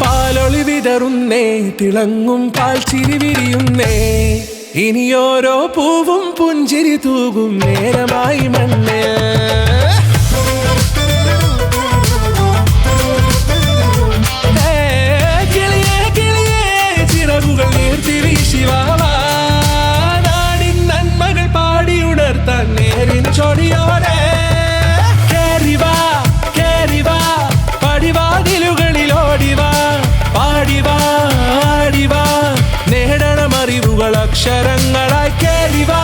പാലൊളി വിതറുന്നേ, തിളങ്ങും പാൽ ചിരി വിരിയുന്നേ, ഇനിയോരോ പൂവും പുഞ്ചിരി തൂകും നേരമായി മണ്ണ്. കിളിയേ കിളിയേ ചിറകുകൾ നീർത്തി വീശിവാവാ, നാടിൻ നന്മകൾ പാടിയുണർത്താൻ നേരിൻ ചൊടിയോടെ. കേറിവാ കേറിവാ പടിവാതിലുകളിലോടിവാ, പാടിവാ ആടിവാ നേടണമറിവുകൾ അക്ഷരങ്ങളായി. കേറിവാ